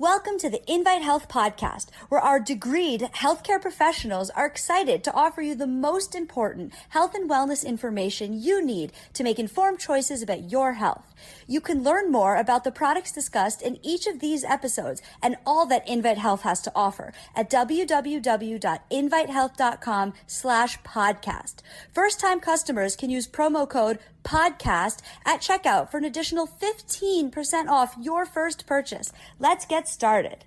Welcome to the Invite Health podcast, where our degreed healthcare professionals are excited to offer you the most important health and wellness information you need to make informed choices about your health. You can learn more about the products discussed in each of these episodes and all that Invite Health has to offer at www.invitehealth.com/podcast. First-time customers can use promo code podcast at checkout for an additional 15% off your first purchase. Let's get started.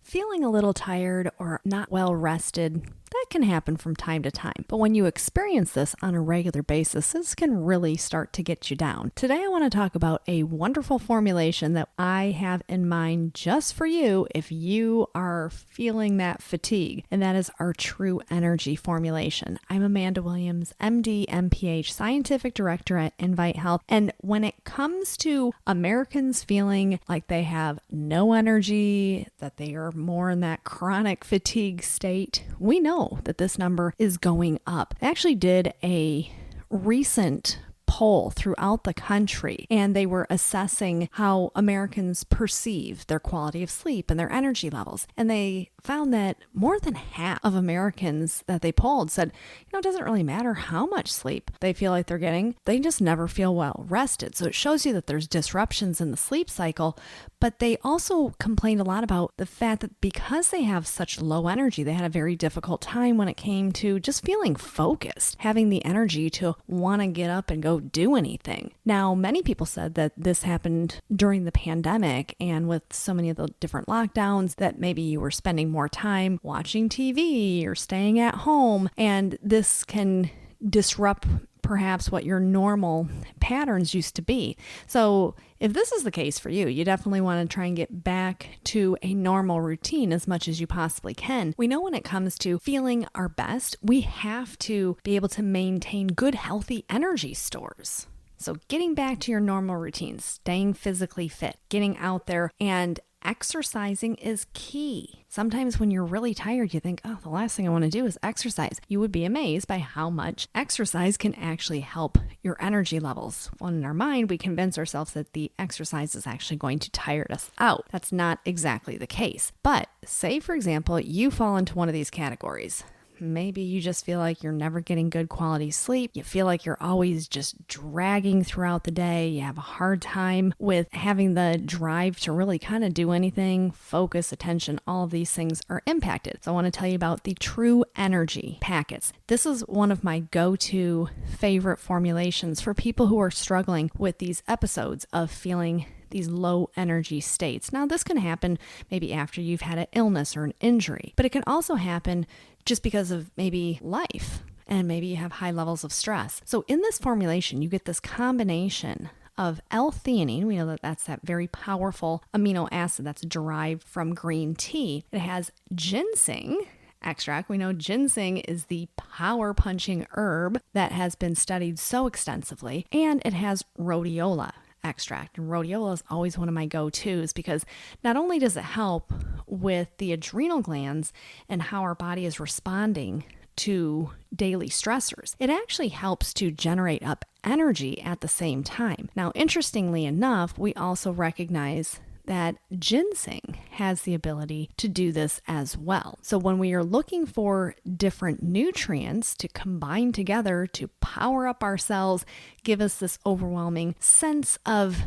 Feeling a little tired or not well rested, that can happen from time to time. But when you experience this on a regular basis, this can really start to get you down. Today, I want to talk about a wonderful formulation that I have in mind just for you if you are feeling that fatigue, and that is our True Energy formulation. I'm Amanda Williams, MD, MPH, Scientific Director at Invite Health. And when it comes to Americans feeling like they have no energy, that they are more in that chronic fatigue state, we know that this number is going up. I actually did a recent poll throughout the country, and they were assessing how Americans perceive their quality of sleep and their energy levels. And they found that more than half of Americans that they polled said, it doesn't really matter how much sleep they feel like they're getting. They just never feel well rested. So it shows you that there's disruptions in the sleep cycle. But they also complained a lot about the fact that because they have such low energy, they had a very difficult time when it came to just feeling focused, having the energy to want to get up and go do anything. Now, many people said that this happened during the pandemic, and with so many of the different lockdowns, that maybe you were spending more time watching TV or staying at home, and this can disrupt perhaps what your normal patterns used to be. So if this is the case for you, you definitely want to try and get back to a normal routine as much as you possibly can. We know when it comes to feeling our best, we have to be able to maintain good, healthy energy stores. So getting back to your normal routines, staying physically fit, getting out there, and exercising is key. Sometimes when you're really tired, you think, the last thing I want to do is exercise. You would be amazed by how much exercise can actually help your energy levels. Well, in our mind, we convince ourselves that the exercise is actually going to tire us out. That's not exactly the case. But say, for example, you fall into one of these categories. Maybe you just feel like you're never getting good quality sleep. You feel like you're always just dragging throughout the day. You have a hard time with having the drive to really kind of do anything, focus, attention. All of these things are impacted. So I want to tell you about the True Energy packets. This is one of my go-to favorite formulations for people who are struggling with these episodes of feeling these low energy states. Now, this can happen maybe after you've had an illness or an injury, but it can also happen just because of maybe life, and maybe you have high levels of stress. So in this formulation, you get this combination of L-theanine. We know that that's that very powerful amino acid that's derived from green tea. It has ginseng extract. We know ginseng is the power-punching herb that has been studied so extensively, and it has rhodiola extract. And rhodiola is always one of my go-tos because not only does it help with the adrenal glands and how our body is responding to daily stressors, it actually helps to generate up energy at the same time. Now, interestingly enough, we also recognize that ginseng has the ability to do this as well. So when we are looking for different nutrients to combine together to power up our cells, give us this overwhelming sense of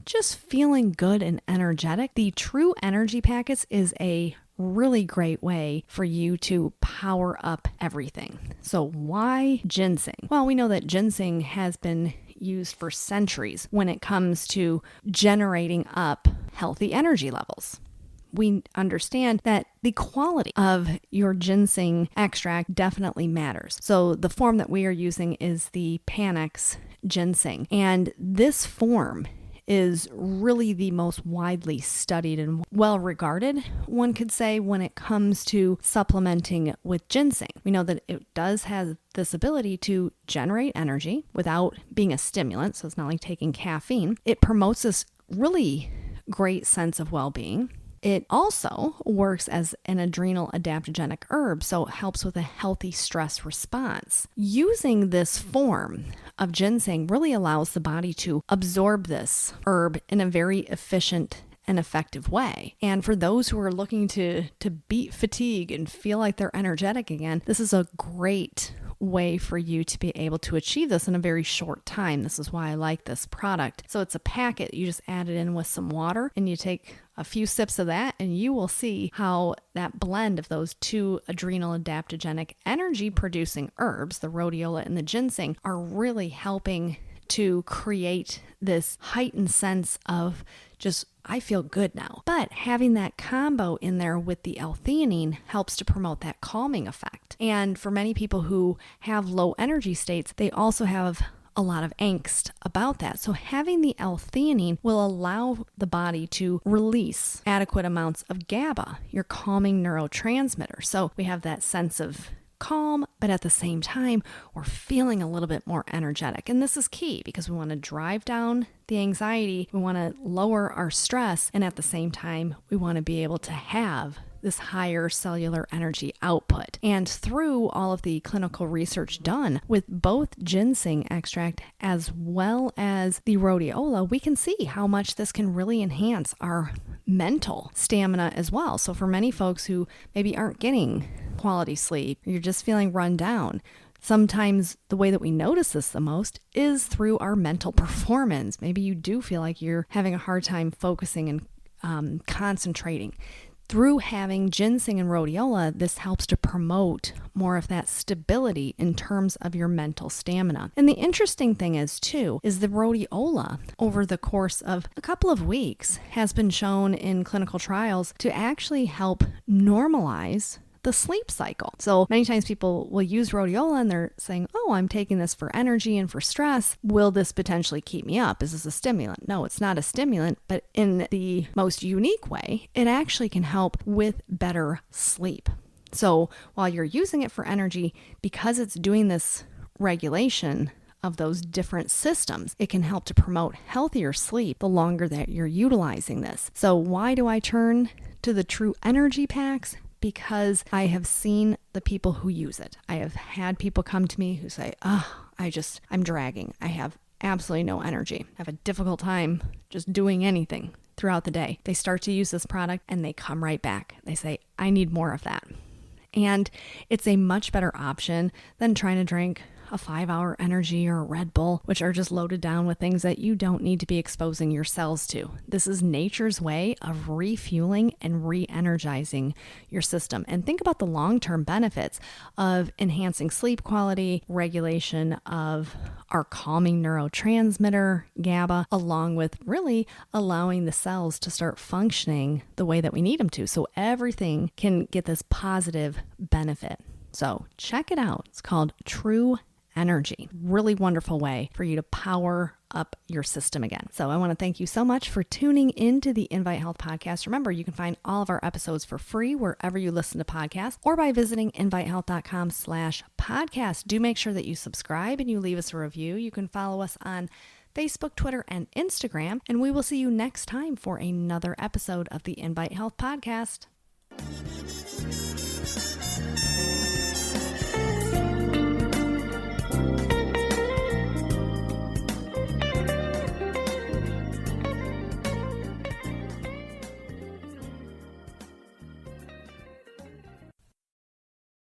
just feeling good and energetic, the True Energy packets is a really great way for you to power up everything. So why ginseng? Well, we know that ginseng has been used for centuries when it comes to generating up healthy energy levels. We understand that the quality of your ginseng extract definitely matters. So the form that we are using is the Panax ginseng, and this form is really the most widely studied and well regarded, one could say, when it comes to supplementing with ginseng. We know that it does have this ability to generate energy without being a stimulant, so it's not like taking caffeine. It promotes this really great sense of well-being. it also works as an adrenal adaptogenic herb, so it helps with a healthy stress response. Using this form of ginseng really allows the body to absorb this herb in a very efficient and effective way. And for those who are looking to beat fatigue and feel like they're energetic again, this is a great way for you to be able to achieve this in a very short time. This is why I like this product. So it's a packet. You just add it in with some water and you take a few sips of that and you will see how that blend of those two adrenal adaptogenic energy producing herbs, the rhodiola and the ginseng, are really helping to create this heightened sense of just, I feel good now. But having that combo in there with the L-theanine helps to promote that calming effect. And for many people who have low energy states, they also have a lot of angst about that. So having the L-theanine will allow the body to release adequate amounts of GABA, your calming neurotransmitter. So we have that sense of calm, but at the same time, we're feeling a little bit more energetic. And this is key because we want to drive down the anxiety, we want to lower our stress, and at the same time, we want to be able to have this higher cellular energy output. And through all of the clinical research done with both ginseng extract as well as the rhodiola, we can see how much this can really enhance our mental stamina as well. So for many folks who maybe aren't getting quality sleep, you're just feeling run down, sometimes the way that we notice this the most is through our mental performance. Maybe you do feel like you're having a hard time focusing and concentrating. Through having ginseng and rhodiola, this helps to promote more of that stability in terms of your mental stamina. And the interesting thing is too, is the rhodiola over the course of a couple of weeks has been shown in clinical trials to actually help normalize the sleep cycle. So many times people will use rhodiola and they're saying, oh, I'm taking this for energy and for stress. Will this potentially keep me up? Is this a stimulant? No, it's not a stimulant, but in the most unique way, it actually can help with better sleep. So while you're using it for energy, because it's doing this regulation of those different systems, it can help to promote healthier sleep the longer that you're utilizing this. So why do I turn to the True Energy packs? Because I have seen the people who use it. I have had people come to me who say, I'm dragging. I have absolutely no energy. I have a difficult time just doing anything throughout the day. They start to use this product and they come right back. They say, I need more of that. And it's a much better option than trying to drink a 5-hour energy or a Red Bull, which are just loaded down with things that you don't need to be exposing your cells to. This is nature's way of refueling and re-energizing your system. And think about the long-term benefits of enhancing sleep quality, regulation of our calming neurotransmitter, GABA, along with really allowing the cells to start functioning the way that we need them to. So everything can get this positive benefit. So check it out. It's called True Energy. Really wonderful way for you to power up your system again. So I want to thank you so much for tuning into the Invite Health podcast. Remember, you can find all of our episodes for free wherever you listen to podcasts or by visiting invitehealth.com/podcast. Do make sure that you subscribe and you leave us a review. You can follow us on Facebook, Twitter, and Instagram. And we will see you next time for another episode of the Invite Health podcast.